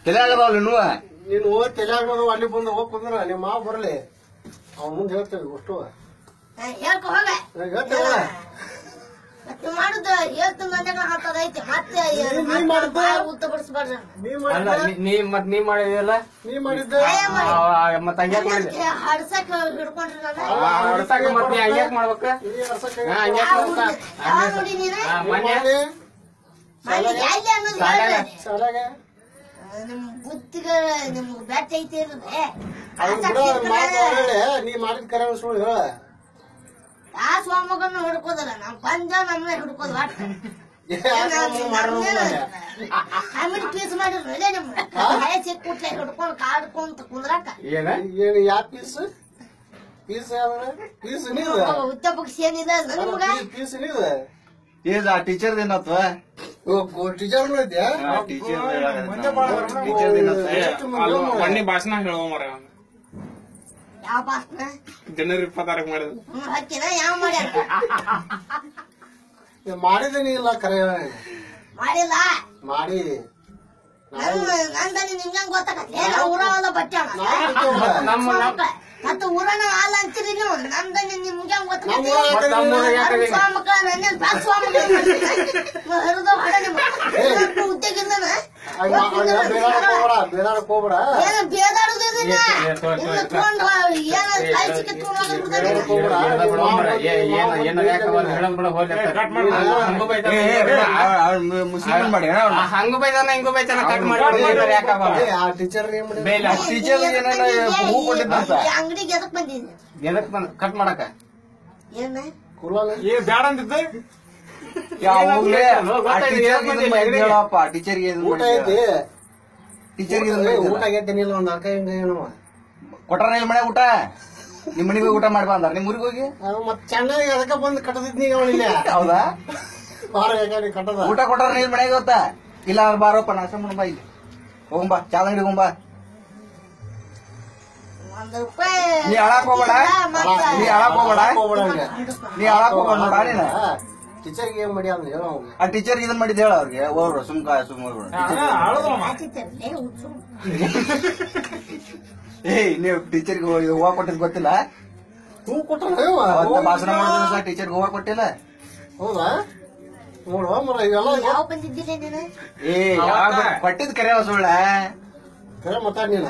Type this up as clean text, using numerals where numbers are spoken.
ತಲೆಯಾಗದವಲ್ಲ ನೀನು ತಲೆಯಾಗದ ಅಲ್ಲಿ ಬಂದು ಹೋಗ್ ಕುಂದ್ರ ನಿಮ್ಮ ಮಾವ ಬರ್ಲಿ ಅವ್ ಮುಂದೆ ಹೇಳ್ತೇವೆ ಅಷ್ಟು ಹೇಳ್ಕೊ ಹೋಗ ಹೇಳ್ತೇವ ಮತ್ತೆ ಮಾಡುದು ಹೇಳ್ತಂದ ಐತೆ ಮತ್ತೆ ಉತ್ತ ಬಿಡಿಸ್ಬಾರ್ದು ನೀ ಮಾಡಿದಲ್ಲ ನೀ ಮಾಡಿದ್ದ ಮತ್ತ ಹಂಗ್ಯಾಕ್ ಮಾಡಿದೆ ಹಡ್ಸಕ್ ಹಿಡ್ಕೊಂಡ್ರಿ ಹೊಡ್ಸಾಕ ಮತ್ತೆ ಹಂಗ್ಯಾಕ್ ಮಾಡ್ಬೇಕ ನೋಡಿ ನೀನು ಶಾಲಾಗ ನಿಮ್ ಬುದ್ಧಿಗ ನಿಮ್ಗ್ ಬ್ಯಾಟ್ ಐತಿ ನೀ ಮಾಡಿದ ಕರೆ ಸುಳ್ಳು ಹೇಳ ಆ ಸ್ವಾಮಗನ್ನ ಹಿಡ್ಕೋದಲ್ಲ ನಾವ್ ಪಂಜ ನಮ್ನ ಹಿಡ್ಕೋದ್ ಒಟ್ಟ ಆಮೇಲೆ ಪೀಸ್ ಮಾಡಿರ್ಲಿ ನಿಮ್ ಸಿಕ್ ಕುಟ್ಲೆ ಹಿಡ್ಕೊಂಡ್ ಕಾಡ್ಕೊಂತ ಕುಂದ್ರಾಕ ಏನ್ ಯಾ ಪೀಸ್ ಪೀಸ್ ಪೀಸ್ ನೀವು ಉತ್ತ ಬುಕ್ಸ್ ಏನಿದೆ ನಿಮ್ಗ ಪೀಸ್ ನೀವು ಏದ ಟೀಚರ್ ಏನತ್ವ ಟೀಚರ್ ಐತ್ಯಾ ಮಣ್ಣಿ ಭಾಷಣ ಹೇಳುವ ಮರ ಯಾವ ಭಾಷಣ ಜನವರಿ 26 ಮಾಡಿದ್ರು ಹಚ್ಚಿನ ಯಾವ ಮಾಡ್ಯಾರ ಮಾಡಿದೀನಿ ಇಲ್ಲ ಕರೆ ಮಾಡಿಲ್ಲ ಮಾಡಿ ನಂದನಿ ನಿಮ್ಗೆ ಗೊತ್ತಾಗತ್ತೆ ಊರವಲ್ಲ ಬಟ್ಟೆ ಮತ್ತೆ ಊರನ ಹಾಲ್ ಅಂತೀರಿ ನೀವು ನಮ್ದನಿ ನಿಮ್ಗೆ ಗೊತ್ತಾಗತ್ತೆ ಸ್ವಾಮಕ ನನ್ನ ಸ್ವಾಮಕ ಹರಿದ ಹೊಡ ನಿಮ್ಮ ಉದ್ದಗಿಂದನ ಬೇಡಾಡಕ್ ಹೋಗ್ಬೇಡ ಏನ ಬೇದಾಡುದು ತಗೊಂಡು ಏನ ಕಾಯ್ಸಿಕೆ ಮುಸ್ಲಿಮ್ ಮಾಡಿ ಹಂಗ ಬೈದಾನ ಹಿಂಗ ಬೈತಾನ ಕಟ್ ಮಾಡಿ ಟೀಚರ್ ಟೀಚರ್ ಹೂ ಕೊಟ್ಟಿದ್ದಂತ ಅಂಗಡಿಗೆ ಎದಕ್ ಬಂದಿದ್ದೀನಿ ಎದಕ್ ಬಂದ್ ಕಟ್ ಮಾಡಕ ಏನ ಏ ಬ್ಯಾಡ ಅಂದಿದ್ದ ಹೇಳಪ್ಪ ಟೀಚರ್ಗೆ ಊಟ ಐತಿ ಟೀಚರ್ಗೆ ಊಟ ಆಗೈತೇನಿಲ್ಲ ಒಂದ್ ಅರ್ಕ ಹಿಂಗ ಏನವ ಕೊಟ್ಟಾರ ನಿಮ್ ಮನೆ ಊಟ ನಿಮ್ ಮನೆಗೆ ಊಟ ಮಾಡಿ ಬಂದಾರ ನಿಮ್ ಊರಿಗೆ ಹೋಗಿ ಮತ್ ಚೆನ್ನಾಗಿ ಅದಕ್ಕ ಬಂದ್ ಕಟ್ಟದಿದ್ನಿ ಅವನಿಲ್ಲ ಹೌದಾ ಕಟ್ಟದ ಊಟ ಕೊಟ್ಟಾರ ನಿಮ್ ಮನೆಗೆ ಗೊತ್ತಾ ಇಲ್ಲ ಬಾರಪ್ಪ ನಾಶ ಮಾಡ ಇಲ್ಲಿ ಹೋಗಂಬಾ ಚಾದ ಅಂಗಡಿ ಹೋಗಂಬಾ ₹1 ನೀ ಅಳಾಕ್ ಹೋಗ್ಬೇಡ ನೀ ಅಳಾಕ್ ಹೋಗ್ಬೇಡ ನೀ ಅಳಾಕ್ ಹೋಗ್ಬೇಡ ನೋಡ ನೀನ ಟೀಚರ್ಗೆ ಏನ್ ಮಾಡಿ ಅಂತ ಹೇಳ ಆ ಟೀಚರ್ ಇದನ್ ಮಾಡಿದ್ ಹೇಳ ಅವ್ರಿಗೆ ಹೋಗ್ರು ಏಯ್ ನೀವು ಟೀಚರ್ಗೆ ಹೂವ ಕೊಟ್ಟಿದ್ ಗೊತ್ತಿಲ್ಲ ಹೂ ಕೊಟ್ಟ ಭಾಷಣ ಮಾಡಿದ ಟೀಚರ್ಗೆ ಹೂವ ಕೊಟ್ಟಿಲ್ಲ ಹೌದಾ ನೋಡುವ ಮರ ಇವೆಲ್ಲ ಯಾವ ಬಂದಿದ್ದಿಲ್ಲ ನೀನು ಏ ಕೊಟ್ಟಿದ್ ಕರೆ ಸುಳ್ಳ ಕರೆ ಮಾತಾಡ್ ನೀನು